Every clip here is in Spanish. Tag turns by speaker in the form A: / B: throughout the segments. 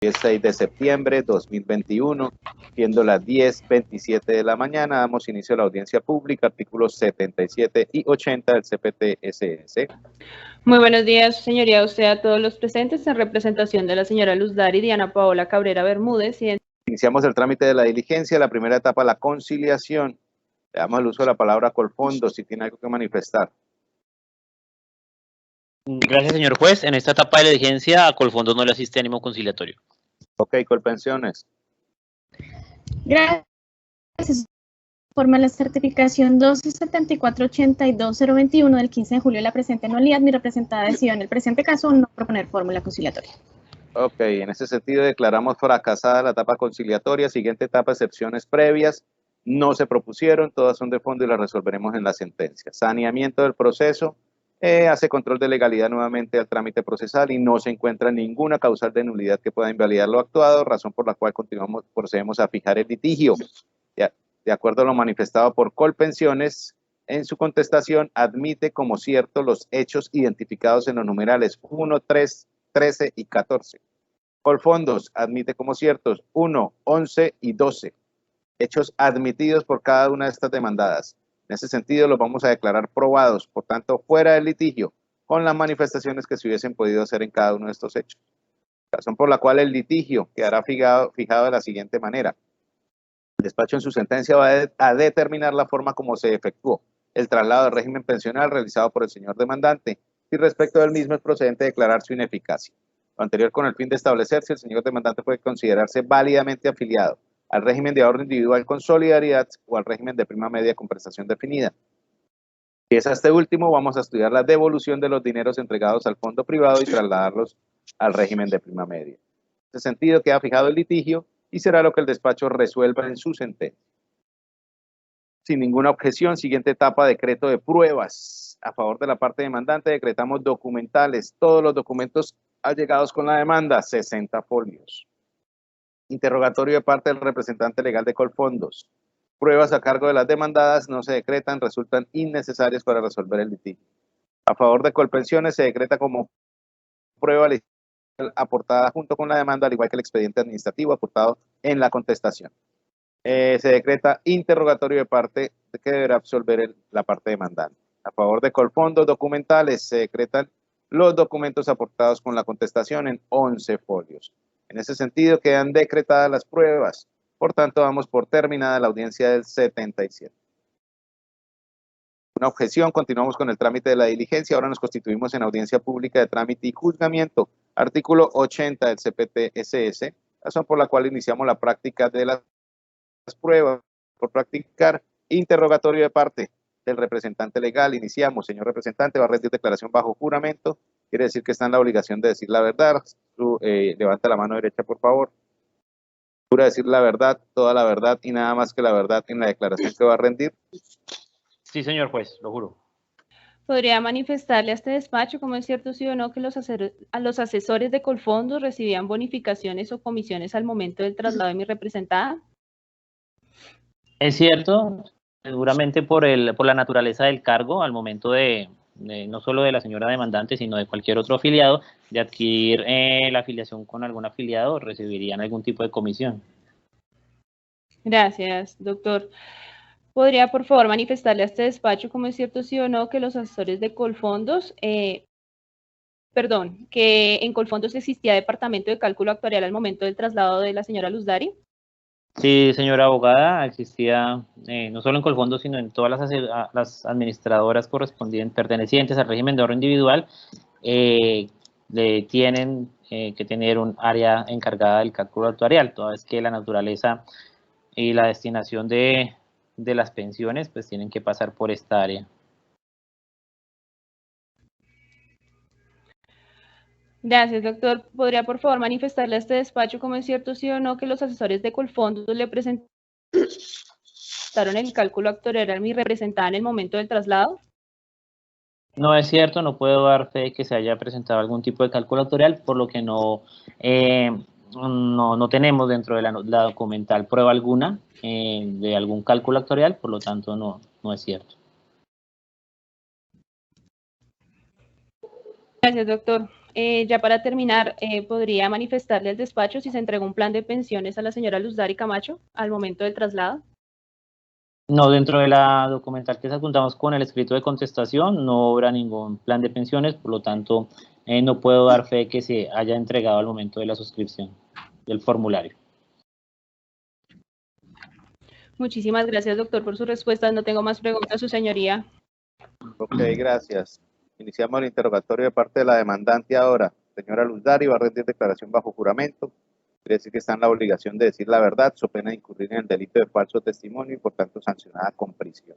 A: 6 de septiembre 2021, siendo las 10:27 de la mañana, damos inicio a la audiencia pública, artículos 77 y 80 del CPT-SS.
B: Muy buenos días, señoría, usted a todos los presentes en representación de la señora Luz Dari y Diana Paola Cabrera Bermúdez.
A: Iniciamos el trámite de la diligencia, la primera etapa, la conciliación. Le damos el uso de la palabra Colfondo, si tiene algo que manifestar.
C: Gracias, señor juez. En esta etapa de la diligencia, a Colfondo no le asiste ánimo conciliatorio.
A: Ok, Colpensiones.
D: Gracias. Forma la certificación 1274-82021 del 15 de julio de la presente anualidad. Mi representada decidió en el presente caso no proponer fórmula conciliatoria.
A: Ok, en ese sentido declaramos fracasada la etapa conciliatoria. Siguiente etapa, excepciones previas. No se propusieron, todas son de fondo y las resolveremos en la sentencia. Saneamiento del proceso. Hace control de legalidad nuevamente al trámite procesal y no se encuentra ninguna causal de nulidad que pueda invalidar lo actuado, razón por la cual procedemos a fijar el litigio. De acuerdo a lo manifestado por Colpensiones, en su contestación admite como cierto los hechos identificados en los numerales 1, 3, 13 y 14. Colfondos admite como ciertos 1, 11 y 12. Hechos admitidos por cada una de estas demandadas. En ese sentido, los vamos a declarar probados, por tanto, fuera del litigio, con las manifestaciones que se hubiesen podido hacer en cada uno de estos hechos. Razón por la cual el litigio quedará fijado de la siguiente manera. El despacho en su sentencia va a determinar la forma como se efectuó el traslado del régimen pensional realizado por el señor demandante y respecto del mismo es procedente declarar su ineficacia. Lo anterior con el fin de establecer si el señor demandante puede considerarse válidamente afiliado al régimen de ahorro individual con solidaridad o al régimen de prima media con prestación definida. Si es a este último, vamos a estudiar la devolución de los dineros entregados al fondo privado y trasladarlos al régimen de prima media. En ese sentido, queda fijado el litigio y será lo que el despacho resuelva en su sentencia. Sin ninguna objeción, siguiente etapa, decreto de pruebas. A favor de la parte demandante, decretamos documentales. Todos los documentos allegados con la demanda, 60 folios. Interrogatorio de parte del representante legal de Colfondos. Pruebas a cargo de las demandadas no se decretan, resultan innecesarias para resolver el litigio. A favor de Colpensiones se decreta como prueba aportada junto con la demanda, al igual que el expediente administrativo aportado en la contestación. Se decreta interrogatorio de parte que deberá absolver la parte demandante. A favor de Colfondos documentales se decretan los documentos aportados con la contestación en 11 folios. En ese sentido quedan decretadas las pruebas. Por tanto, damos por terminada la audiencia del 77. Una objeción, continuamos con el trámite de la diligencia. Ahora nos constituimos en audiencia pública de trámite y juzgamiento. Artículo 80 del CPT-SS, razón por la cual iniciamos la práctica de las pruebas. Por practicar interrogatorio de parte del representante legal, iniciamos. Señor representante, va a rendir declaración bajo juramento. Quiere decir que está en la obligación de decir la verdad. Levanta la mano derecha, por favor. Jura decir la verdad, toda la verdad y nada más que la verdad en la declaración que va a rendir.
C: Sí, señor juez, lo juro.
B: ¿Podría manifestarle a este despacho cómo es cierto sí o no que los asesores de Colfondos recibían bonificaciones o comisiones al momento del traslado de mi representada?
C: Es cierto, seguramente por la naturaleza del cargo, al momento de no solo de la señora demandante, sino de cualquier otro afiliado, de adquirir la afiliación con algún afiliado, recibirían algún tipo de comisión.
B: Gracias, doctor. ¿Podría, por favor, manifestarle a este despacho cómo es cierto sí o no que los asesores de Colfondos, que en Colfondos existía departamento de cálculo actuarial al momento del traslado de la señora Luz Dari?
C: Sí, señora abogada, existía no solo en Colfondos, sino en todas las administradoras correspondientes, pertenecientes al régimen de ahorro individual, tienen que tener un área encargada del cálculo actuarial, toda vez que la naturaleza y la destinación de las pensiones pues tienen que pasar por esta área.
B: Gracias, doctor. ¿Podría, por favor, manifestarle a este despacho cómo es cierto sí o no que los asesores de Colfondos le presentaron el cálculo actuarial a mi representada en el momento del traslado?
C: No es cierto, no puedo dar fe de que se haya presentado algún tipo de cálculo actuarial, por lo que no tenemos dentro de la documental prueba alguna de algún cálculo actuarial, por lo tanto no es cierto.
B: Gracias, doctor. Ya para terminar, ¿podría manifestarle al despacho si se entregó un plan de pensiones a la señora Luzari Camacho al momento del traslado?
C: No, dentro de la documental que adjuntamos con el escrito de contestación no habrá ningún plan de pensiones, por lo tanto no puedo dar fe de que se haya entregado al momento de la suscripción del formulario.
B: Muchísimas gracias, doctor, por su respuesta. No tengo más preguntas, su señoría.
A: Ok, gracias. Iniciamos el interrogatorio de parte de la demandante ahora. Señora Luzari va a rendir declaración bajo juramento. Quiere decir que está en la obligación de decir la verdad, so pena de incurrir en el delito de falso testimonio y por tanto sancionada con prisión.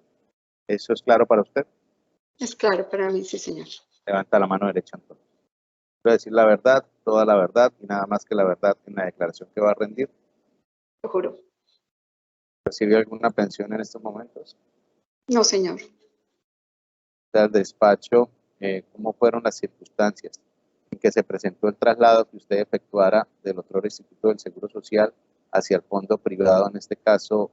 A: ¿Eso es claro para usted?
E: Es claro para mí, sí, señor.
A: Levanta la mano derecha entonces. Quiero decir la verdad, toda la verdad y nada más que la verdad en la declaración que va a rendir.
E: Lo juro.
A: ¿Recibió alguna pensión en estos momentos?
E: No, señor.
A: Del despacho, ¿cómo fueron las circunstancias en que se presentó el traslado que usted efectuara del otro Instituto del Seguro Social hacia el fondo privado, en este caso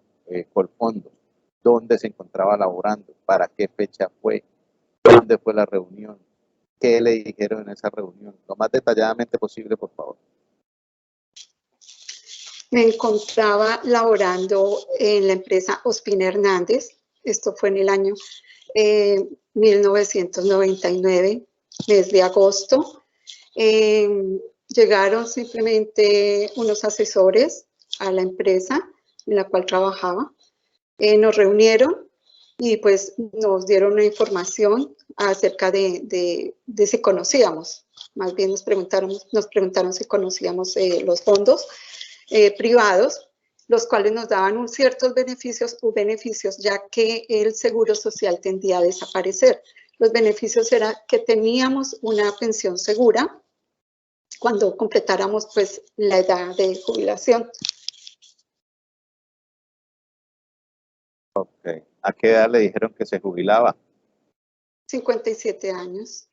A: Colfondos? ¿Dónde se encontraba laborando? ¿Para qué fecha fue? ¿Dónde fue la reunión? ¿Qué le dijeron en esa reunión? Lo más detalladamente posible, por favor.
E: Me encontraba laborando en la empresa Ospina Hernández. Esto fue en el año 1999, mes de agosto. Llegaron simplemente unos asesores a la empresa en la cual trabajaba. Nos reunieron y pues nos dieron una información acerca de si conocíamos. Más bien nos preguntaron si conocíamos los fondos privados, los cuales nos daban ciertos beneficios ya que el seguro social tendía a desaparecer. Los beneficios eran que teníamos una pensión segura cuando completáramos pues la edad de jubilación.
A: Ok. ¿A qué edad le dijeron que se jubilaba?
E: 57 años.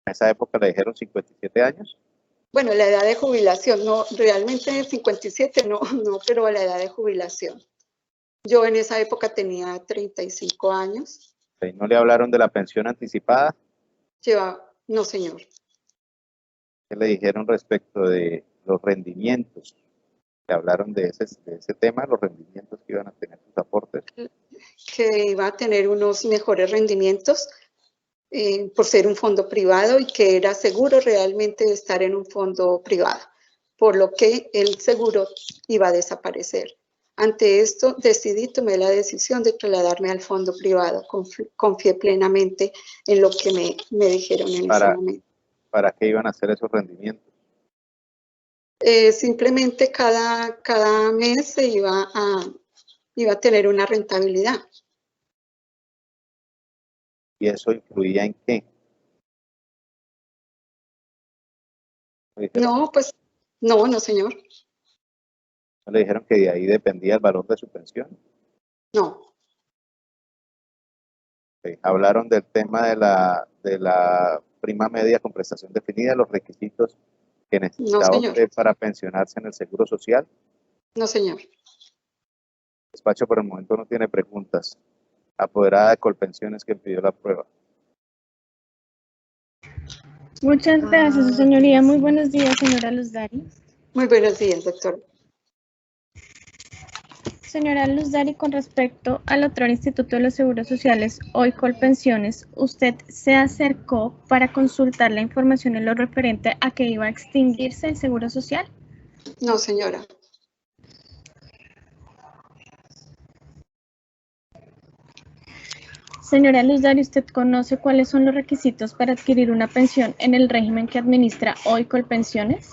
A: ¿En esa época le dijeron 57 años?
E: Bueno, la edad de jubilación, no, realmente 57 no, pero la edad de jubilación. Yo en esa época tenía 35 años.
A: ¿No le hablaron de la pensión anticipada?
E: No, señor.
A: ¿Qué le dijeron respecto de los rendimientos? ¿Le hablaron de ese tema, los rendimientos que iban a tener sus aportes?
E: Que iba a tener unos mejores rendimientos por ser un fondo privado y que era seguro realmente estar en un fondo privado, por lo que el seguro iba a desaparecer. Ante esto, tomé la decisión de trasladarme al fondo privado. Confié plenamente en lo que me dijeron en ese momento.
A: ¿Para qué iban a hacer esos rendimientos?
E: Simplemente cada mes se iba a tener una rentabilidad.
A: ¿Y eso influía en qué?
E: No, pues, no, señor.
A: ¿No le dijeron que de ahí dependía el valor de su pensión?
E: No.
A: Okay. Hablaron del tema de la prima media con prestación definida, los requisitos que necesitaba usted para pensionarse en el Seguro Social.
E: No, señor.
A: El despacho por el momento no tiene preguntas. Apoderada de Colpensiones que pidió la prueba.
D: Muchas gracias, su señoría. Muy buenos días, señora Luzari.
E: Muy buenos días, doctor.
D: Señora Luzari, con respecto al otro Instituto de los Seguros Sociales, hoy Colpensiones, ¿usted se acercó para consultar la información en lo referente a que iba a extinguirse el Seguro Social?
E: No, señora.
D: Señora Luzari, ¿usted conoce cuáles son los requisitos para adquirir una pensión en el régimen que administra hoy Colpensiones?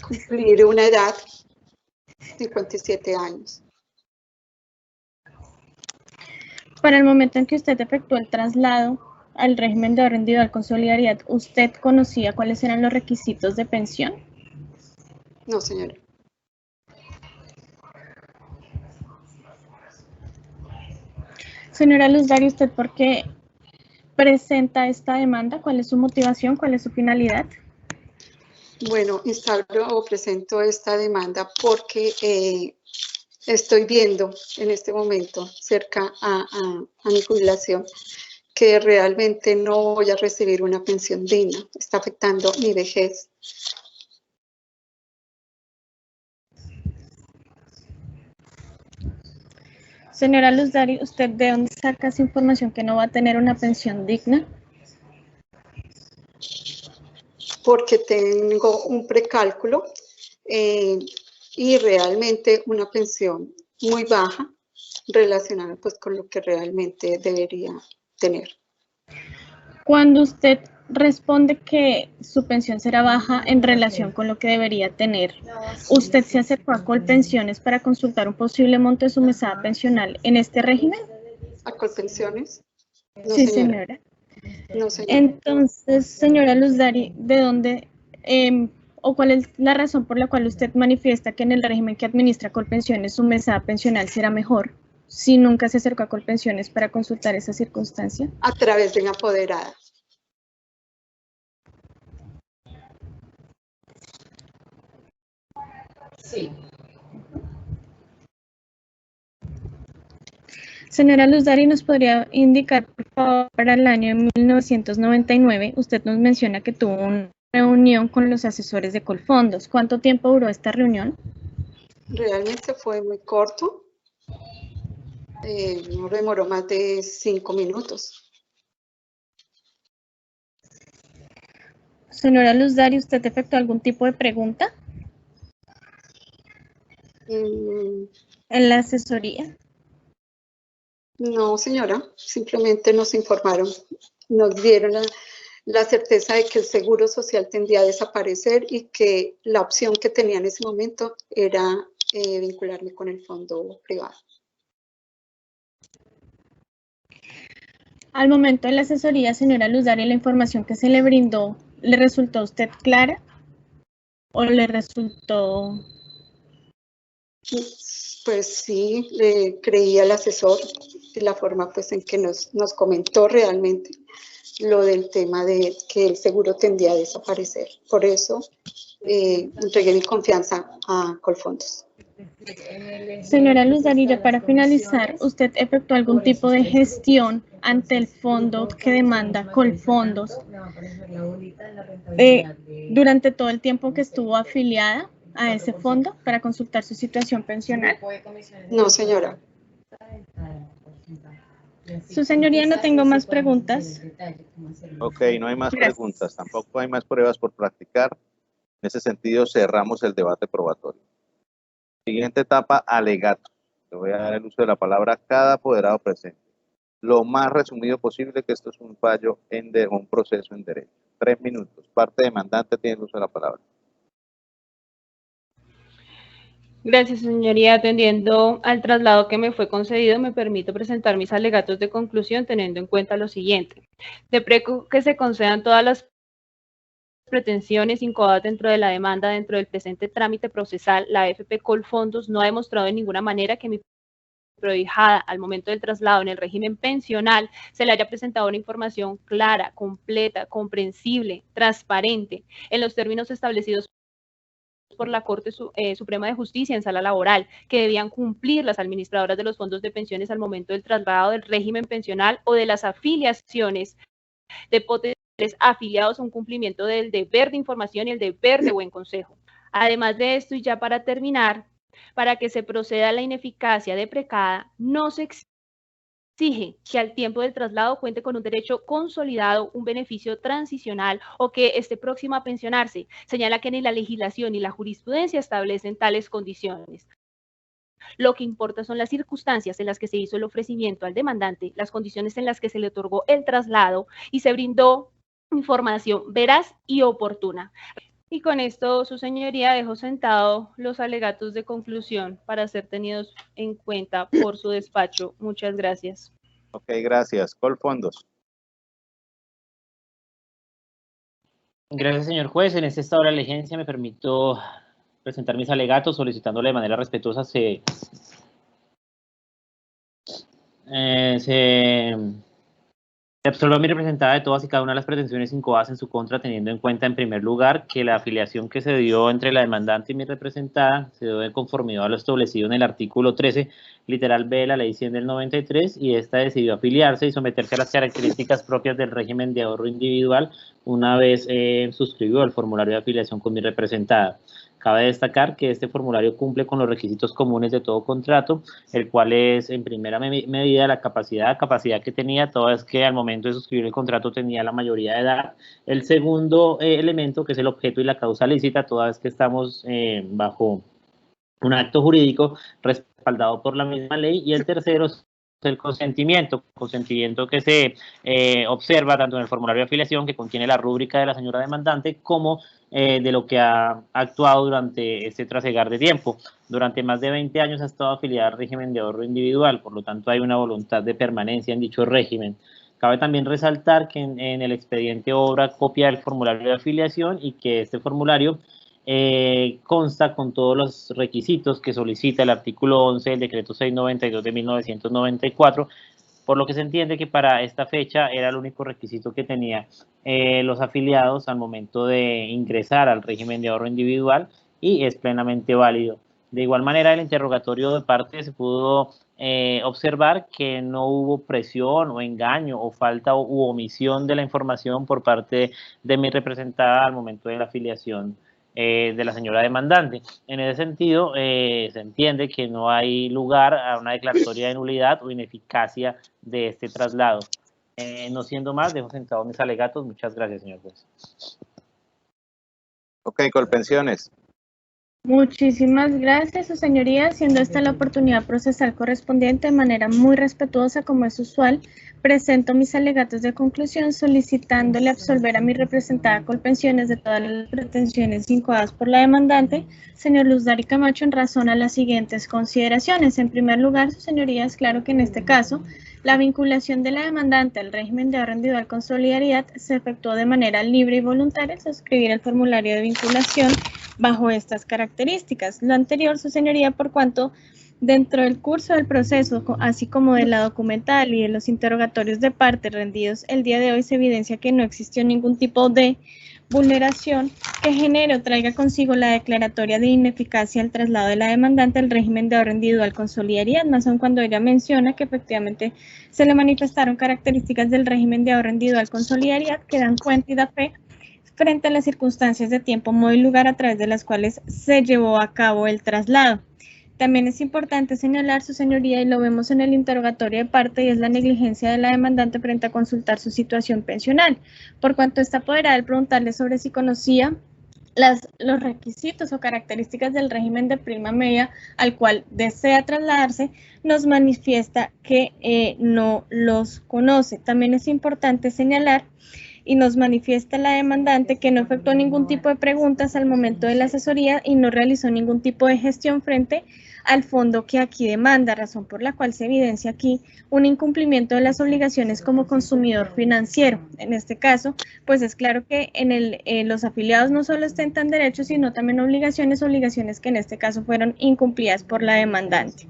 E: Cumplir una edad, 57 años.
D: Para el momento en que usted efectuó el traslado al régimen de ahorro individual con solidaridad, ¿usted conocía cuáles eran los requisitos de pensión?
E: No, señora.
D: Señora Luzari, ¿usted por qué presenta esta demanda? ¿Cuál es su motivación? ¿Cuál es su finalidad?
E: Bueno, presento esta demanda porque estoy viendo en este momento, cerca a mi jubilación, que realmente no voy a recibir una pensión digna. Está afectando mi vejez.
D: Señora Luz Dari, ¿usted de dónde saca esa información que no va a tener una pensión digna?
E: Porque tengo un precálculo y realmente una pensión muy baja relacionada pues con lo que realmente debería tener.
D: Cuando usted responde que su pensión será baja en relación con lo que debería tener, ¿usted se acercó a Colpensiones para consultar un posible monto de su mesada pensional en este régimen?
E: ¿A Colpensiones? No,
D: Sí,
E: señora.
D: señora.
E: No, señora.
D: Entonces, señora Luz Dari, ¿de dónde o cuál es la razón por la cual usted manifiesta que en el régimen que administra Colpensiones su mesada pensional será mejor si nunca se acercó a Colpensiones para consultar esa circunstancia?
E: A través de una apoderada.
F: Sí.
D: Señora Luz Dari, ¿nos podría indicar, por favor, para el año de 1999, usted nos menciona que tuvo una reunión con los asesores de Colfondos? ¿Cuánto tiempo duró esta reunión?
E: Realmente fue muy corto. No demoró más de 5 minutos.
D: Señora Luz Dari, ¿usted efectuó algún tipo de pregunta en la asesoría?
E: No, señora, simplemente nos informaron, nos dieron la certeza de que el seguro social tendría a desaparecer y que la opción que tenía en ese momento era vincularme con el fondo privado.
D: Al momento de la asesoría, señora Luz Dari, la información que se le brindó, ¿le resultó a usted clara o le resultó?
E: Pues sí, le creí al asesor de la forma pues en que nos comentó realmente lo del tema de que el seguro tendía a desaparecer. Por eso entregué mi confianza a Colfondos.
D: Señora Luz Dari, ya para finalizar, ¿usted efectuó algún tipo de gestión ante el fondo que demanda Colfondos durante todo el tiempo que estuvo afiliada a ese fondo para consultar su situación pensional?
E: No, señora.
D: Su señoría, no tengo más preguntas.
A: Ok, no hay más
D: Gracias.
A: preguntas, tampoco hay más pruebas por practicar. En ese sentido, cerramos el debate probatorio. Siguiente etapa, alegato. Le voy a dar el uso de la palabra a cada apoderado presente. Lo más resumido posible, que esto es un fallo un proceso en derecho. 3 minutos. Parte demandante tiene el uso de la palabra.
B: Gracias, señoría. Atendiendo al traslado que me fue concedido, me permito presentar mis alegatos de conclusión teniendo en cuenta lo siguiente. De preco que se concedan todas las pretensiones incoadas dentro de la demanda dentro del presente trámite procesal, la AFP Colfondos no ha demostrado de ninguna manera que mi prohijada al momento del traslado en el régimen pensional se le haya presentado una información clara, completa, comprensible, transparente, en los términos establecidos por la Corte Suprema de Justicia en sala laboral, que debían cumplir las administradoras de los fondos de pensiones al momento del traslado del régimen pensional o de las afiliaciones de potenciales afiliados a un cumplimiento del deber de información y el deber de buen consejo. Además de esto, y ya para terminar, para que se proceda a la ineficacia deprecada, no se exige que al tiempo del traslado cuente con un derecho consolidado, un beneficio transicional o que esté próximo a pensionarse. Señala que ni la legislación ni la jurisprudencia establecen tales condiciones. Lo que importa son las circunstancias en las que se hizo el ofrecimiento al demandante, las condiciones en las que se le otorgó el traslado y se brindó información veraz y oportuna. Y con esto, su señoría, dejo sentado los alegatos de conclusión para ser tenidos en cuenta por su despacho. Muchas gracias.
A: Ok, gracias. Colfondos.
C: Gracias, señor juez. En este estado de la diligencia me permito presentar mis alegatos solicitándole de manera respetuosa se Se absolvió a mi representada de todas y cada una de las pretensiones incoadas en su contra, teniendo en cuenta, en primer lugar, que la afiliación que se dio entre la demandante y mi representada se dio de conformidad a lo establecido en el artículo 13, literal B de la Ley 100 del 93, y esta decidió afiliarse y someterse a las características propias del régimen de ahorro individual una vez suscribió el formulario de afiliación con mi representada. Cabe destacar que este formulario cumple con los requisitos comunes de todo contrato, el cual es en primera medida la capacidad que tenía, toda vez que al momento de suscribir el contrato tenía la mayoría de edad. El segundo elemento, que es el objeto y la causa lícita, toda vez que estamos bajo un acto jurídico respaldado por la misma ley. Y el tercero es el consentimiento que se observa tanto en el formulario de afiliación, que contiene la rúbrica de la señora demandante, como de lo que ha actuado durante este trasegar de tiempo. Durante más de 20 años ha estado afiliada al régimen de ahorro individual, por lo tanto hay una voluntad de permanencia en dicho régimen. Cabe también resaltar que en el expediente obra copia del formulario de afiliación y que este formulario consta con todos los requisitos que solicita el artículo 11 del decreto 692 de 1994, por lo que se entiende que para esta fecha era el único requisito que tenía los afiliados al momento de ingresar al régimen de ahorro individual y es plenamente válido. De igual manera, el interrogatorio de parte se pudo observar que no hubo presión o engaño o falta u omisión de la información por parte de mi representada al momento de la afiliación de la señora demandante. En ese sentido, se entiende que no hay lugar a una declaratoria de nulidad o ineficacia de este traslado. No siendo más, dejo sentados mis alegatos. Muchas gracias, señor juez.
A: Ok, Colpensiones.
D: Muchísimas gracias, su señoría. Siendo esta la oportunidad procesal correspondiente, de manera muy respetuosa como es usual, presento mis alegatos de conclusión solicitándole absolver a mi representada Colpensiones de todas las pretensiones incoadas por la demandante, señor Luz Dari Camacho, en razón a las siguientes consideraciones. En primer lugar, su señoría, es claro que en este caso, la vinculación de la demandante al régimen de ahorro individual con solidaridad se efectuó de manera libre y voluntaria al suscribir el formulario de vinculación bajo estas características. Lo anterior, su señoría, por cuanto dentro del curso del proceso, así como de la documental y de los interrogatorios de parte rendidos el día de hoy, se evidencia que no existió ningún tipo de vulneración que genere o traiga consigo la declaratoria de ineficacia al traslado de la demandante al régimen de ahorro individual con solidaridad, más aún cuando ella menciona que efectivamente se le manifestaron características del régimen de ahorro individual con solidaridad que dan cuenta y da fe frente a las circunstancias de tiempo, modo y lugar a través de las cuales se llevó a cabo el traslado. También es importante señalar, su señoría, y lo vemos en el interrogatorio de parte, y es la negligencia de la demandante frente a consultar su situación pensional, por cuanto está apoderada al preguntarle sobre si conocía los requisitos o características del régimen de prima media al cual desea trasladarse, nos manifiesta que no los conoce. También es importante señalar y nos manifiesta la demandante que no efectuó ningún tipo de preguntas al momento de la asesoría y no realizó ningún tipo de gestión frente al fondo que aquí demanda, razón por la cual se evidencia aquí un incumplimiento de las obligaciones como consumidor financiero. En este caso, pues es claro que en los afiliados no solo ostentan derechos, sino también obligaciones que en este caso fueron incumplidas por la demandante.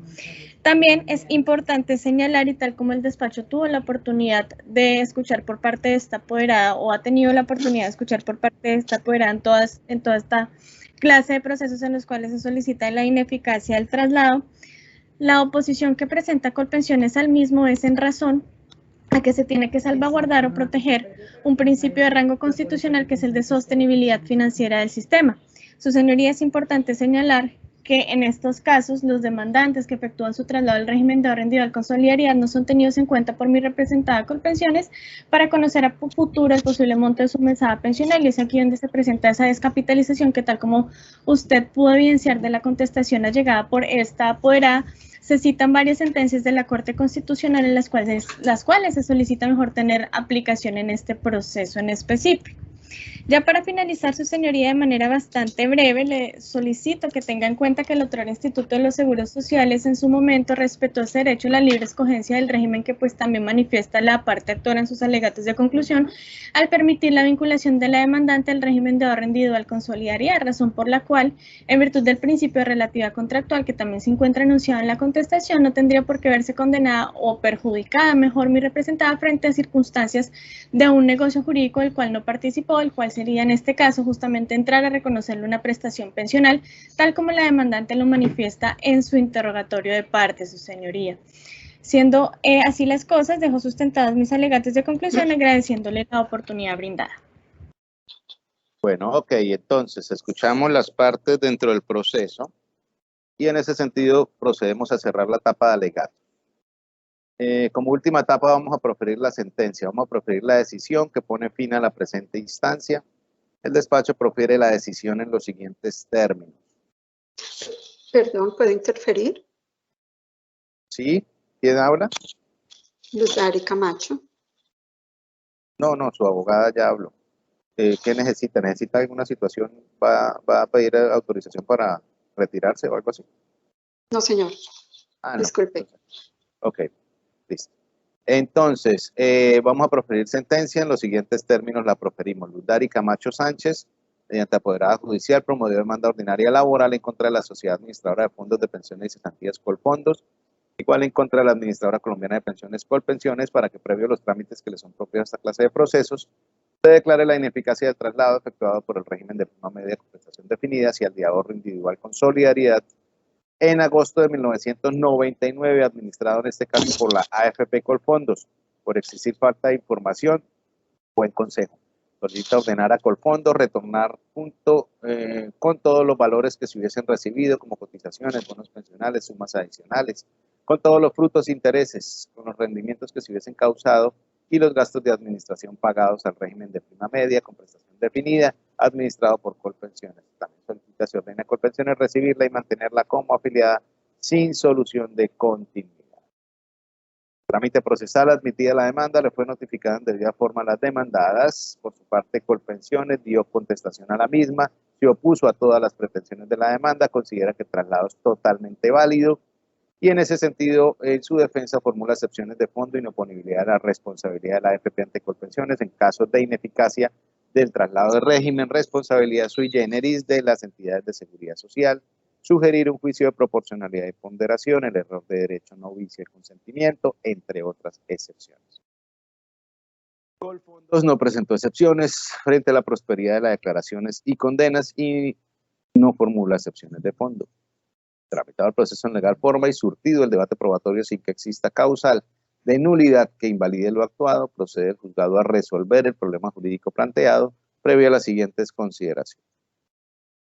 D: También es importante señalar, y tal como el despacho tuvo la oportunidad de escuchar por parte de esta apoderada, o ha tenido la oportunidad de escuchar por parte de esta apoderada en toda esta clase de procesos en los cuales se solicita la ineficacia del traslado, la oposición que presenta Colpensiones al mismo es en razón a que se tiene que salvaguardar o proteger un principio de rango constitucional que es el de sostenibilidad financiera del sistema. Su señoría, es importante señalar que en estos casos los demandantes que efectúan su traslado al régimen de ahorro individual con solidaridad no son tenidos en cuenta por mi representada Colpensiones para conocer a futuro el posible monto de su mesada pensional, y es aquí donde se presenta esa descapitalización que, tal como usted pudo evidenciar de la contestación allegada por esta apoderada, se citan varias sentencias de la Corte Constitucional en las cuales se solicita mejor tener aplicación en este proceso en específico. Ya para finalizar, su señoría, de manera bastante breve, le solicito que tenga en cuenta que el Autor Instituto de los Seguros Sociales en su momento respetó ese derecho a la libre escogencia del régimen que pues también manifiesta la parte actora en sus alegatos de conclusión al permitir la vinculación de la demandante al régimen de ahorro individual con solidaridad, razón por la cual, en virtud del principio de relatividad contractual que también se encuentra enunciado en la contestación, no tendría por qué verse condenada o perjudicada, mejor mi representada, frente a circunstancias de un negocio jurídico del cual no participó, el cual sería en este caso justamente entrar a reconocerle una prestación pensional, tal como la demandante lo manifiesta en su interrogatorio de parte, su señoría. Siendo así las cosas, dejo sustentados mis alegatos de conclusión, agradeciéndole la oportunidad brindada.
A: Bueno, ok, entonces escuchamos las partes dentro del proceso y en ese sentido procedemos a cerrar la etapa de alegato. Como última etapa vamos a proferir la sentencia, vamos a proferir la decisión que pone fin a la presente instancia. El despacho profiere la decisión en los siguientes términos.
E: Perdón, ¿puedo interferir?
A: ¿Sí? ¿Quién habla?
E: Luz Dari Camacho.
A: No, su abogada ya habló. ¿Qué necesita? ¿Necesita alguna situación? ¿Va a pedir autorización para retirarse o algo así?
E: No, señor.
A: No.
E: Disculpe.
A: Ok, listo. Entonces, vamos a proferir sentencia. En los siguientes términos la proferimos. Luz Dari Camacho Sánchez, mediante apoderada judicial, promovió demanda ordinaria laboral en contra de la Sociedad Administradora de Fondos de Pensiones y Cesantías Colfondos, igual en contra de la Administradora Colombiana de Pensiones Colpensiones, para que previo a los trámites que le son propios a esta clase de procesos, se declare la ineficacia del traslado efectuado por el régimen de prima media con prestación definida hacia el de ahorro individual con solidaridad en agosto de 1999, administrado en este caso por la AFP Colfondos, por existir falta de información. Buen consejo. Solicita ordenar a Colfondos retornar junto con todos los valores que se hubiesen recibido como cotizaciones, bonos pensionales, sumas adicionales, con todos los frutos e intereses, con los rendimientos que se hubiesen causado y los gastos de administración pagados al régimen de prima media con prestación definida, administrado por Colpensiones. También solicita se ordena a Colpensiones recibirla y mantenerla como afiliada sin solución de continuidad. Trámite procesal, admitida la demanda, le fue notificada en debida forma a las demandadas. Por su parte, Colpensiones dio contestación a la misma, se opuso a todas las pretensiones de la demanda, considera que el traslado es totalmente válido y en ese sentido, en su defensa formula excepciones de fondo, inoponibilidad de la responsabilidad de la AFP ante Colpensiones en casos de ineficacia del traslado de régimen, responsabilidad sui generis de las entidades de seguridad social, sugerir un juicio de proporcionalidad y ponderación, el error de derecho no vicia el consentimiento, entre otras excepciones. Colfondos no presentó excepciones frente a la prosperidad de las declaraciones y condenas y no formula excepciones de fondo. Tramitado el proceso en legal forma y surtido el debate probatorio sin que exista causal de nulidad que invalide lo actuado, procede el juzgado a resolver el problema jurídico planteado previo a las siguientes consideraciones.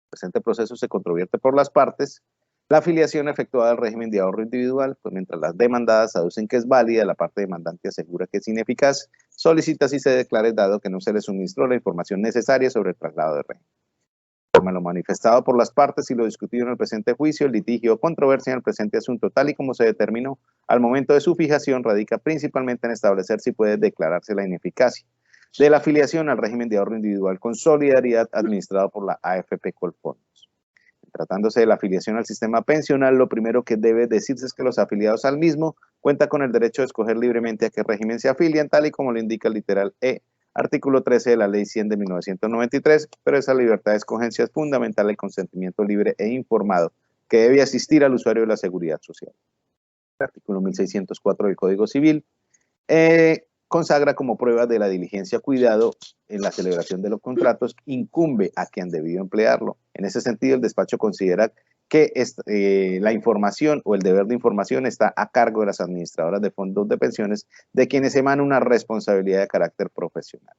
A: El presente proceso se controvierte por las partes. La afiliación efectuada al régimen de ahorro individual, pues mientras las demandadas aducen que es válida, la parte demandante asegura que es ineficaz, solicita si se declare dado que no se le suministró la información necesaria sobre el traslado de régimen. Como lo manifestado por las partes y lo discutido en el presente juicio, el litigio o controversia en el presente asunto, tal y como se determinó al momento de su fijación, radica principalmente en establecer si puede declararse la ineficacia de la afiliación al régimen de ahorro individual con solidaridad administrado por la AFP Colfondos. Tratándose de la afiliación al sistema pensional, lo primero que debe decirse es que los afiliados al mismo cuentan con el derecho de escoger libremente a qué régimen se afilian, tal y como lo indica el literal E, artículo 13 de la Ley 100 de 1993, pero esa libertad de escogencia es fundamental el consentimiento libre e informado que debe asistir al usuario de la seguridad social. El artículo 1604 del Código Civil consagra como prueba de la diligencia cuidado en la celebración de los contratos, incumbe a quien debido emplearlo. En ese sentido, el despacho considera que la información o el deber de información está a cargo de las administradoras de fondos de pensiones, de quienes emana una responsabilidad de carácter profesional.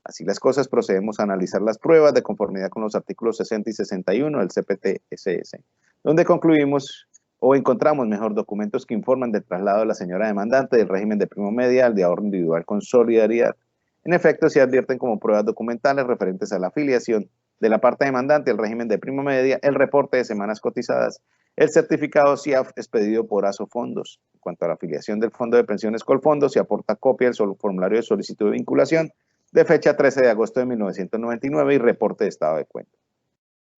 A: Así las cosas, procedemos a analizar las pruebas de conformidad con los artículos 60 y 61 del CPT-SS, donde concluimos o encontramos mejor documentos que informan del traslado de la señora demandante del régimen de prima media al de ahorro individual con solidaridad. En efecto, se advierten como pruebas documentales referentes a la afiliación de la parte demandante al régimen de prima media, el reporte de semanas cotizadas, el certificado CIAF expedido por Asofondos. En cuanto a la afiliación del Fondo de Pensiones Colfondos, se aporta copia del formulario de solicitud de vinculación de fecha 13 de agosto de 1999 y reporte de estado de cuenta.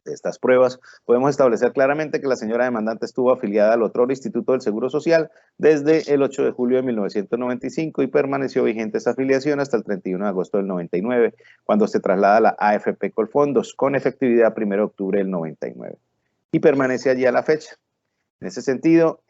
A: De estas pruebas, podemos establecer claramente que la señora demandante estuvo afiliada al otro Instituto del Seguro Social desde el 8 de julio de 1995 y permaneció vigente esa afiliación hasta el 31 de agosto del 99, cuando se traslada a la AFP Colfondos con efectividad 1 de octubre del 99. Y permanece allí a la fecha. En ese sentido,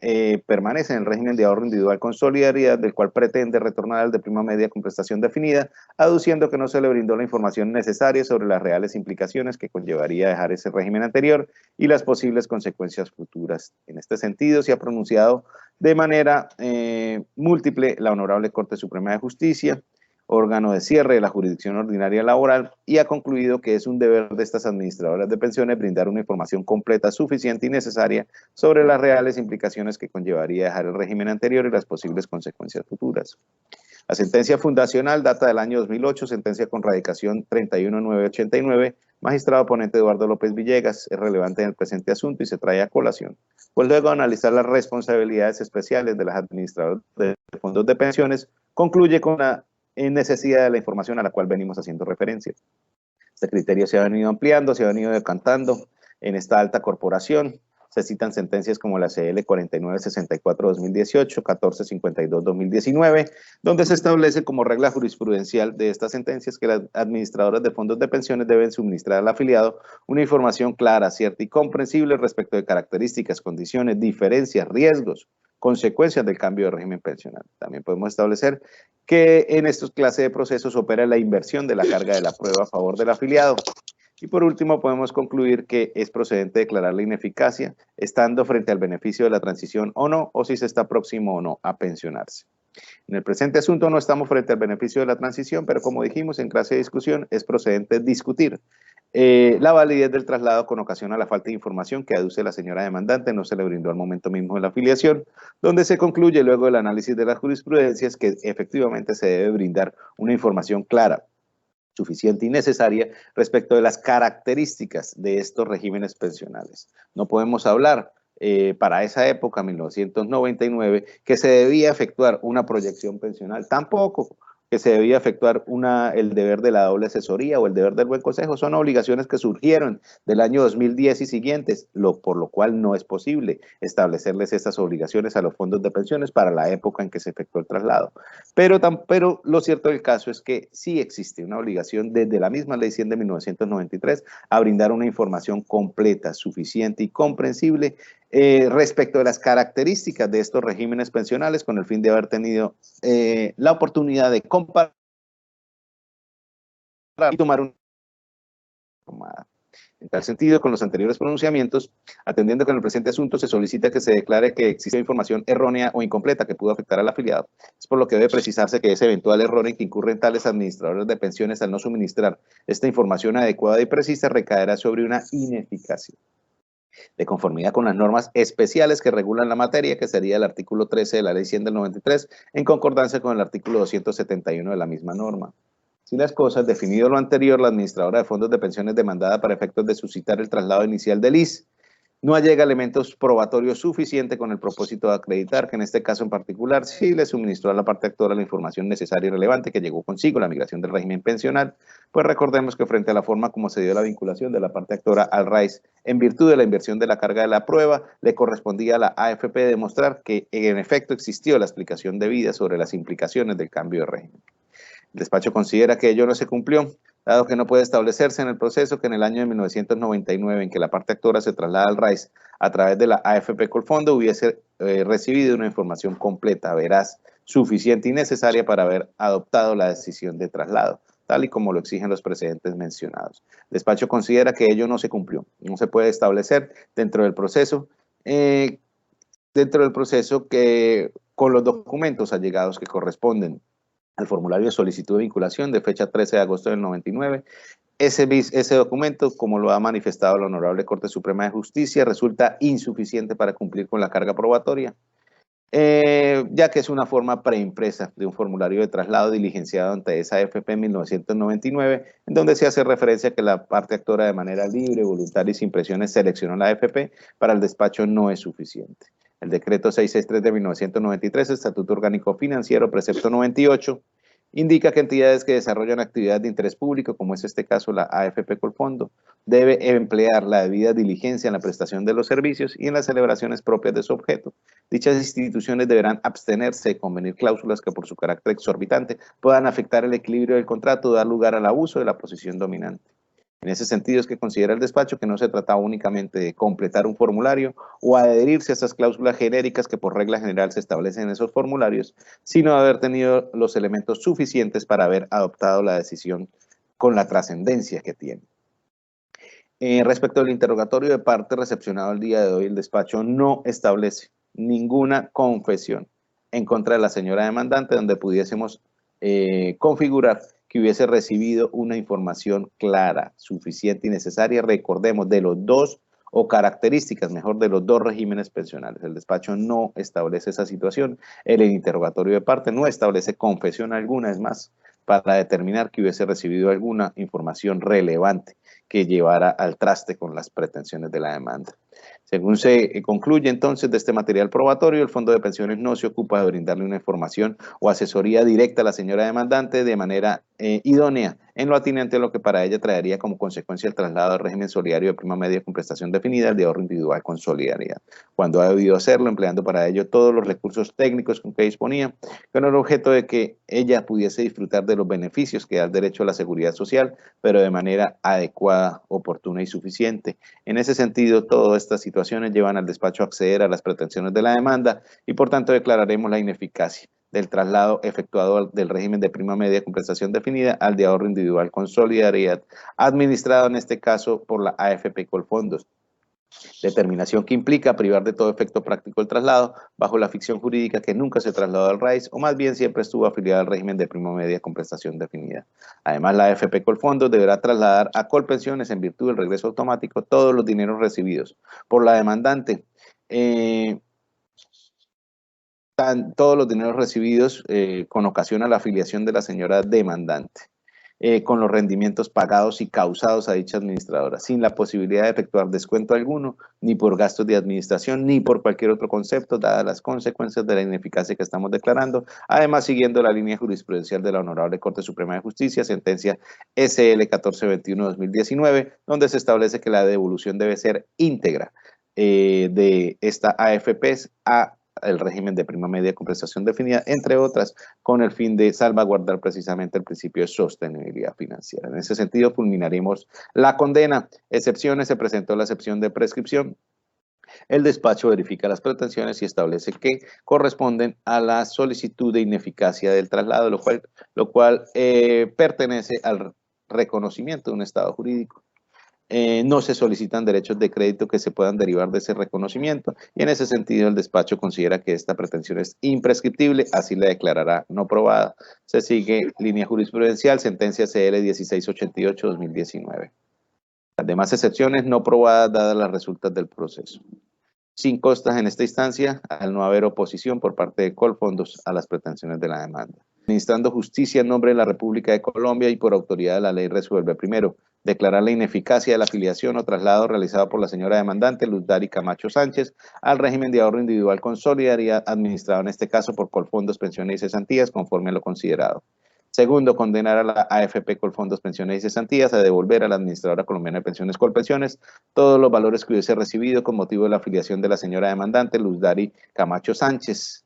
A: permanece en el régimen de ahorro individual con solidaridad, del cual pretende retornar al de prima media con prestación definida, aduciendo que no se le brindó la información necesaria sobre las reales implicaciones que conllevaría dejar ese régimen anterior y las posibles consecuencias futuras. En este sentido, se ha pronunciado de manera múltiple la Honorable Corte Suprema de Justicia, órgano de cierre de la jurisdicción ordinaria laboral, y ha concluido que es un deber de estas administradoras de pensiones brindar una información completa, suficiente y necesaria sobre las reales implicaciones que conllevaría dejar el régimen anterior y las posibles consecuencias futuras. La sentencia fundacional data del año 2008, sentencia con radicación 31989, magistrado ponente Eduardo López Villegas, es relevante en el presente asunto y se trae a colación, pues luego de analizar las responsabilidades especiales de las administradoras de fondos de pensiones, concluye con la necesidad de la información a la cual venimos haciendo referencia. Este criterio se ha venido ampliando, se ha venido decantando en esta alta corporación. Se citan sentencias como la CL 4964-2018, 1452-2019, donde se establece como regla jurisprudencial de estas sentencias que las administradoras de fondos de pensiones deben suministrar al afiliado una información clara, cierta y comprensible respecto de características, condiciones, diferencias, riesgos, consecuencias del cambio de régimen pensional. También podemos establecer que en estos clases de procesos opera la inversión de la carga de la prueba a favor del afiliado. Y por último, podemos concluir que es procedente declarar la ineficacia, estando frente al beneficio de la transición o no, o si se está próximo o no a pensionarse. En el presente asunto no estamos frente al beneficio de la transición, pero como dijimos en clase de discusión, es procedente discutir la validez del traslado con ocasión a la falta de información que aduce la señora demandante, no se le brindó al momento mismo de la afiliación, donde se concluye luego del análisis de las jurisprudencias que efectivamente se debe brindar una información clara, suficiente y necesaria respecto de las características de estos regímenes pensionales. No podemos hablar para esa época, 1999, que se debía efectuar una proyección pensional, tampoco que se debía efectuar el deber de la doble asesoría o el deber del buen consejo. Son obligaciones que surgieron del año 2010 y siguientes, por lo cual no es posible establecerles estas obligaciones a los fondos de pensiones para la época en que se efectuó el traslado. Pero lo cierto del caso es que sí existe una obligación desde la misma Ley 100 de 1993 a brindar una información completa, suficiente y comprensible respecto de las características de estos regímenes pensionales, con el fin de haber tenido la oportunidad de comparar y tomar una tomada. En tal sentido, con los anteriores pronunciamientos, atendiendo que en el presente asunto se solicita que se declare que existe información errónea o incompleta que pudo afectar al afiliado, es por lo que debe precisarse que ese eventual error en que incurren tales administradores de pensiones al no suministrar esta información adecuada y precisa recaerá sobre una ineficacia, de conformidad con las normas especiales que regulan la materia, que sería el artículo 13 de la Ley 100 del 93, en concordancia con el artículo 271 de la misma norma. Si las cosas, definido lo anterior, la administradora de fondos de pensiones demandada para efectos de suscitar el traslado inicial del IS, no allega elementos probatorios suficientes con el propósito de acreditar que en este caso en particular sí le suministró a la parte actora la información necesaria y relevante que llegó consigo la migración del régimen pensional, pues recordemos que frente a la forma como se dio la vinculación de la parte actora al RAIS en virtud de la inversión de la carga de la prueba, le correspondía a la AFP demostrar que en efecto existió la explicación debida sobre las implicaciones del cambio de régimen. El despacho considera que ello no se cumplió, dado que no puede establecerse en el proceso que en el año de 1999, en que la parte actora se traslada al RAIS a través de la AFP Colfondo, hubiese recibido una información completa, veraz, suficiente y necesaria para haber adoptado la decisión de traslado, tal y como lo exigen los precedentes mencionados. El despacho considera que ello no se cumplió, no se puede establecer dentro del proceso que con los documentos allegados que corresponden al formulario de solicitud de vinculación de fecha 13 de agosto del 99. Ese documento, como lo ha manifestado la Honorable Corte Suprema de Justicia, resulta insuficiente para cumplir con la carga probatoria, ya que es una forma preimpresa de un formulario de traslado diligenciado ante esa AFP en 1999, en donde se hace referencia a que la parte actora de manera libre, voluntaria y sin presiones seleccionó la AFP, para el despacho no es suficiente. El decreto 663 de 1993, Estatuto Orgánico Financiero, precepto 98, indica que entidades que desarrollan actividades de interés público, como es este caso la AFP Colfondo, debe emplear la debida diligencia en la prestación de los servicios y en las celebraciones propias de su objeto. Dichas instituciones deberán abstenerse de convenir cláusulas que por su carácter exorbitante puedan afectar el equilibrio del contrato o dar lugar al abuso de la posición dominante. En ese sentido es que considera el despacho que no se trata únicamente de completar un formulario o adherirse a estas cláusulas genéricas que por regla general se establecen en esos formularios, sino de haber tenido los elementos suficientes para haber adoptado la decisión con la trascendencia que tiene. Respecto al interrogatorio de parte recepcionado el día de hoy, el despacho no establece ninguna confesión en contra de la señora demandante donde pudiésemos configurar que hubiese recibido una información clara, suficiente y necesaria, recordemos, de los dos, o características, mejor, de los dos regímenes pensionales. El despacho no establece esa situación, el interrogatorio de parte no establece confesión alguna, es más, para determinar que hubiese recibido alguna información relevante que llevara al traste con las pretensiones de la demanda. Según se concluye entonces de este material probatorio, el Fondo de Pensiones no se ocupa de brindarle una información o asesoría directa a la señora demandante de manera idónea en lo atinente a lo que para ella traería como consecuencia el traslado al régimen solidario de prima media con prestación definida al de ahorro individual con solidaridad, cuando ha debido hacerlo empleando para ello todos los recursos técnicos con que disponía, con el objeto de que ella pudiese disfrutar de los beneficios que da el derecho a la seguridad social, pero de manera adecuada, oportuna y suficiente. En ese sentido, todas estas situaciones llevan al despacho a acceder a las pretensiones de la demanda y por tanto declararemos la ineficacia del traslado efectuado del régimen de prima media con prestación definida al de ahorro individual con solidaridad, administrado en este caso por la AFP Colfondos. Determinación que implica privar de todo efecto práctico el traslado bajo la ficción jurídica que nunca se trasladó al RAIS o más bien siempre estuvo afiliada al régimen de prima media con prestación definida. Además, la AFP Colfondos deberá trasladar a Colpensiones en virtud del regreso automático todos los dineros recibidos por la demandante, todos los dineros recibidos con ocasión a la afiliación de la señora demandante, con los rendimientos pagados y causados a dicha administradora, sin la posibilidad de efectuar descuento alguno, ni por gastos de administración, ni por cualquier otro concepto, dadas las consecuencias de la ineficacia que estamos declarando, además siguiendo la línea jurisprudencial de la Honorable Corte Suprema de Justicia, sentencia SL 1421-2019, donde se establece que la devolución debe ser íntegra de esta AFPs a el régimen de prima media con prestación definida, entre otras, con el fin de salvaguardar precisamente el principio de sostenibilidad financiera. En ese sentido, fulminaremos la condena. Excepciones: se presentó la excepción de prescripción. El despacho verifica las pretensiones y establece que corresponden a la solicitud de ineficacia del traslado, lo cual pertenece al reconocimiento de un estado jurídico. No se solicitan derechos de crédito que se puedan derivar de ese reconocimiento y en ese sentido el despacho considera que esta pretensión es imprescriptible, así la declarará no probada. Se sigue línea jurisprudencial, sentencia CL 1688-2019. Las demás excepciones no probadas dadas las resultas del proceso. Sin costas en esta instancia, al no haber oposición por parte de Colfondos a las pretensiones de la demanda. Administrando justicia en nombre de la República de Colombia y por autoridad de la ley resuelve: primero, declarar la ineficacia de la afiliación o traslado realizado por la señora demandante Luz Dari Camacho Sánchez al régimen de ahorro individual con solidaridad administrado en este caso por Colfondos Pensiones y Cesantías conforme a lo considerado. Segundo, condenar a la AFP Colfondos Pensiones y Cesantías a devolver a la Administradora Colombiana de Pensiones Colpensiones todos los valores que hubiese recibido con motivo de la afiliación de la señora demandante Luz Dari Camacho Sánchez,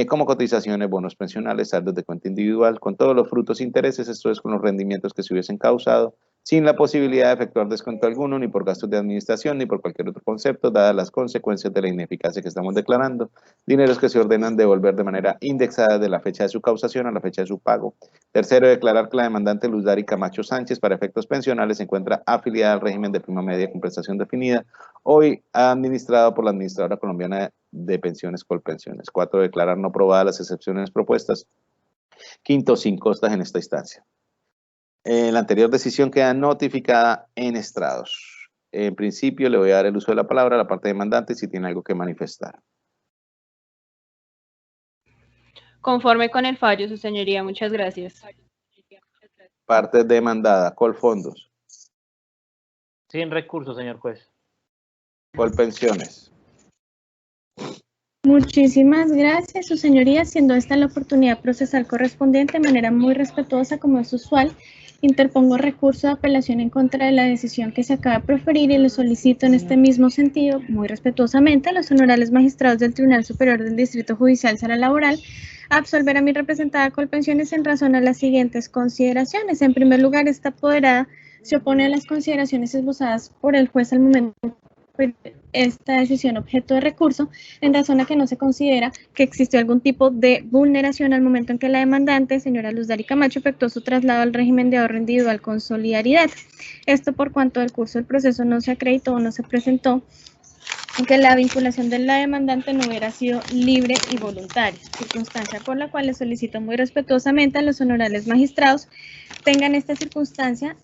A: como cotizaciones, bonos pensionales, saldos de cuenta individual, con todos los frutos e intereses, esto es con los rendimientos que se hubiesen causado, sin la posibilidad de efectuar descuento alguno, ni por gastos de administración, ni por cualquier otro concepto, dadas las consecuencias de la ineficacia que estamos declarando, dineros que se ordenan devolver de manera indexada de la fecha de su causación a la fecha de su pago. Tercero, declarar que la demandante Luz Dari Camacho Sánchez, para efectos pensionales, se encuentra afiliada al régimen de prima media con prestación definida, hoy administrado por la Administradora Colombiana de Pensiones Colpensiones. Cuatro, declarar no probadas las excepciones propuestas. Quinto, sin costas en esta instancia. La anterior decisión queda notificada en estrados. En principio, le voy a dar el uso de la palabra a la parte demandante si tiene algo que manifestar.
B: Conforme con el fallo, su señoría, muchas gracias.
A: Parte demandada, Colfondos.
C: Sin recurso, señor juez.
A: Colpensiones.
D: Muchísimas gracias, su señoría. Siendo esta la oportunidad procesal correspondiente, de manera muy respetuosa como es usual, interpongo recurso de apelación en contra de la decisión que se acaba de proferir y le solicito en este mismo sentido, muy respetuosamente, a los honorables magistrados del Tribunal Superior del Distrito Judicial Sala Laboral, absolver a mi representada Colpensiones en razón a las siguientes consideraciones. En primer lugar, esta apoderada se opone a las consideraciones esbozadas por el juez al momento de esta decisión objeto de recurso, en razón a que no se considera que existió algún tipo de vulneración al momento en que la demandante, señora Luz Dari Camacho, efectuó su traslado al régimen de ahorro individual con solidaridad. Esto por cuanto el curso del proceso no se acreditó o no se presentó que la vinculación de la demandante no hubiera sido libre y voluntaria, circunstancia por la cual le solicito muy respetuosamente a los honorables magistrados tengan esta circunstancia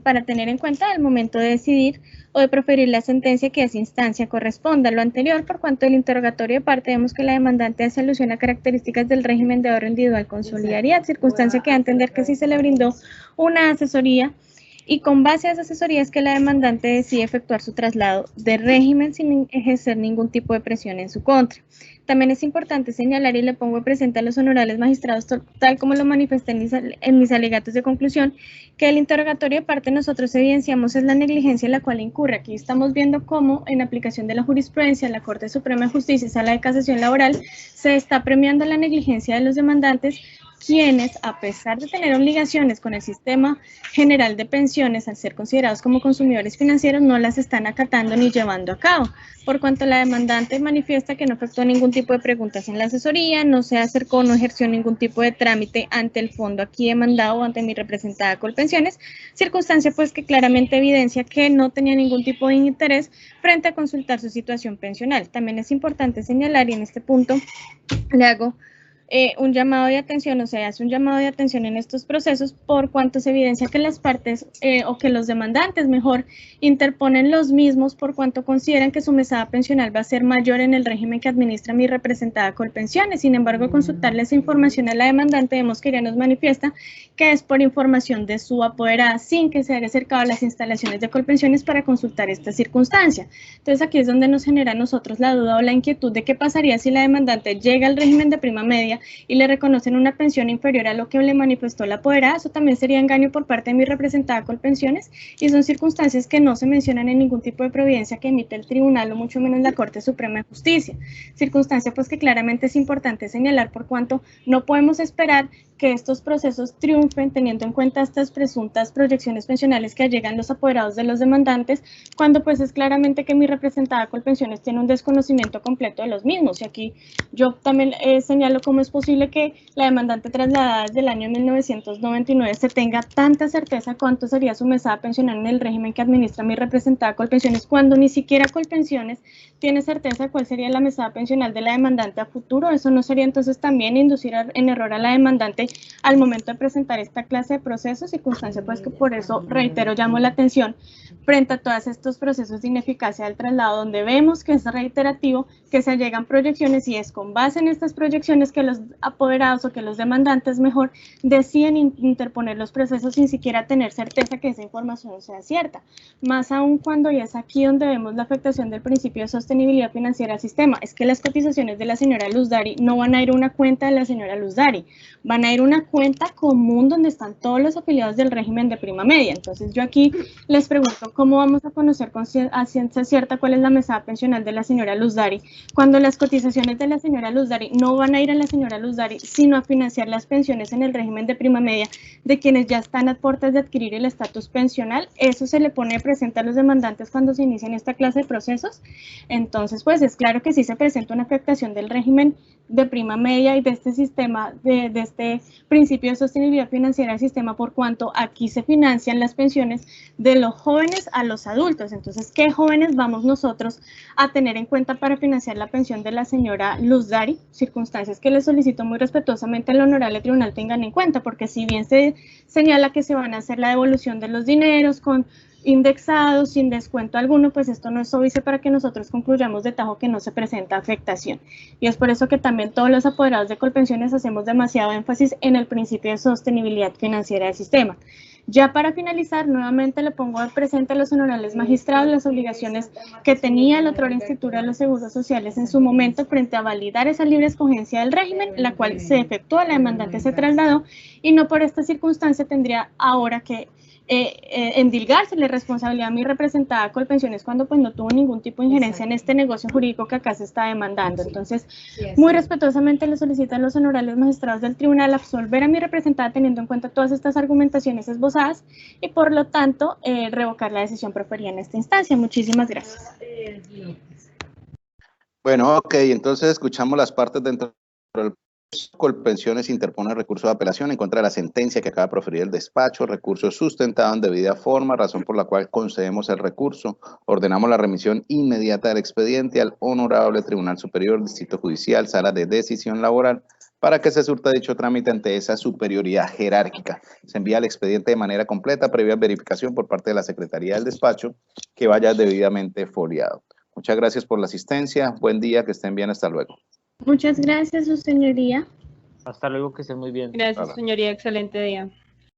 D: para tener en cuenta al momento de decidir o de proferir la sentencia que a esa instancia corresponda. Lo anterior, por cuanto del interrogatorio de parte, vemos que la demandante hace alusión a características del régimen de ahorro individual con solidaridad, circunstancia que da a entender que sí se le brindó una asesoría y con base a esa asesoría es que la demandante decide efectuar su traslado de régimen sin ejercer ningún tipo de presión en su contra. También es importante señalar, y le pongo presente a los honorables magistrados, tal como lo manifesté en mis alegatos de conclusión, que el interrogatorio de parte nosotros evidenciamos es la negligencia en la cual incurre. Aquí estamos viendo cómo, en aplicación de la jurisprudencia de la Corte Suprema de Justicia y Sala de Casación Laboral, se está premiando la negligencia de los demandantes, quienes, a pesar de tener obligaciones con el sistema general de pensiones al ser considerados como consumidores financieros, no las están acatando ni llevando a cabo, por cuanto la demandante manifiesta que no efectuó ningún tipo de preguntas en la asesoría, no se acercó, no ejerció ningún tipo de trámite ante el fondo aquí demandado o ante mi representada Colpensiones, circunstancia pues que claramente evidencia que no tenía ningún tipo de interés frente a consultar su situación pensional. También es importante señalar, y en este punto le hago un llamado de atención, o sea, hace un llamado de atención en estos procesos por cuanto se evidencia que las partes o que los demandantes mejor interponen los mismos por cuanto consideran que su mesada pensional va a ser mayor en el régimen que administra mi representada Colpensiones. Sin embargo, al consultarle esa información a la demandante, vemos que ella nos manifiesta que es por información de su apoderada sin que se haya acercado a las instalaciones de Colpensiones para consultar esta circunstancia. Entonces aquí es donde nos genera a nosotros la duda o la inquietud de qué pasaría si la demandante llega al régimen de prima media y le reconocen una pensión inferior a lo que le manifestó la apoderada. Eso también sería engaño por parte de mi representada Colpensiones y son circunstancias que no se mencionan en ningún tipo de providencia que emite el tribunal o mucho menos la Corte Suprema de Justicia. Circunstancia pues que claramente es importante señalar por cuanto no podemos esperar que estos procesos triunfen teniendo en cuenta estas presuntas proyecciones pensionales que allegan los apoderados de los demandantes, cuando pues es claramente que mi representada Colpensiones tiene un desconocimiento completo de los mismos. Y aquí yo también señalo cómo es posible que la demandante trasladada desde el año 1999 se tenga tanta certeza cuánto sería su mesada pensional en el régimen que administra mi representada Colpensiones, cuando ni siquiera Colpensiones tiene certeza de cuál sería la mesada pensional de la demandante a futuro. Eso no sería entonces también inducir en error a la demandante al momento de presentar esta clase de procesos, circunstancia pues que por eso reitero, llamo la atención frente a todos estos procesos de ineficacia del traslado, donde vemos que es reiterativo, que se allegan proyecciones y es con base en estas proyecciones que los apoderados o que los demandantes mejor deciden interponer los procesos sin siquiera tener certeza que esa información sea cierta, más aún cuando y es aquí donde vemos la afectación del principio de sostenibilidad financiera al sistema. Es que las cotizaciones de la señora Luz Dari no van a ir a una cuenta de la señora Luz Dari, van a ir a una cuenta común donde están todos los afiliados del régimen de prima media. Entonces yo aquí les pregunto, ¿cómo vamos a conocer a ciencia cierta cuál es la mesada pensional de la señora Luz Dari cuando las cotizaciones de la señora Luz Dari no van a ir a la señora Luz Dari, sino a financiar las pensiones en el régimen de prima media de quienes ya están a puertas de adquirir el estatus pensional? Eso se le pone presente a los demandantes cuando se inician esta clase de procesos. Entonces, pues es claro que sí se presenta una afectación del régimen de prima media y de este sistema, de este principio de sostenibilidad financiera del sistema, por cuanto aquí se financian las pensiones de los jóvenes a los adultos. Entonces, ¿qué jóvenes vamos nosotros a tener en cuenta para financiar la pensión de la señora Luz Dari? Circunstancias que les solicito muy respetuosamente al honorable tribunal tengan en cuenta, porque si bien se señala que se van a hacer la devolución de los dineros con indexados sin descuento alguno, pues esto no es óbice para que nosotros concluyamos de tajo que no se presenta afectación. Y es por eso que también todos los apoderados de Colpensiones hacemos demasiado énfasis en el principio de sostenibilidad financiera del sistema. Ya para finalizar, nuevamente le pongo al presente a los honorables magistrados las obligaciones que tenía el otrora Instituto de los Seguros Sociales en su momento frente a validar esa libre escogencia del régimen, la cual se efectuó, la demandante se trasladó y no por esta circunstancia tendría ahora que endilgarse la responsabilidad a mi representada Colpensiones cuando pues no tuvo ningún tipo de injerencia en este negocio jurídico que acá se está demandando. Entonces, muy respetuosamente le solicitan los honorables magistrados del tribunal absolver a mi representada teniendo en cuenta todas estas argumentaciones esbozadas y por lo tanto revocar la decisión proferida en esta instancia. Muchísimas gracias.
A: Bueno, ok, entonces escuchamos las partes dentro del Colpensiones interpone recurso de apelación en contra de la sentencia que acaba de proferir el despacho, recurso sustentado en debida forma, razón por la cual concedemos el recurso, ordenamos la remisión inmediata del expediente al Honorable Tribunal Superior, Distrito Judicial, Sala de Decisión Laboral, para que se surta dicho trámite ante esa superioridad jerárquica. Se envía el expediente de manera completa, previa verificación por parte de la Secretaría del Despacho, que vaya debidamente foliado. Muchas gracias por la asistencia, buen día, que estén bien, hasta luego.
D: Muchas gracias, su señoría.
C: Hasta luego, que estén muy bien.
B: Gracias, señoría. Excelente día.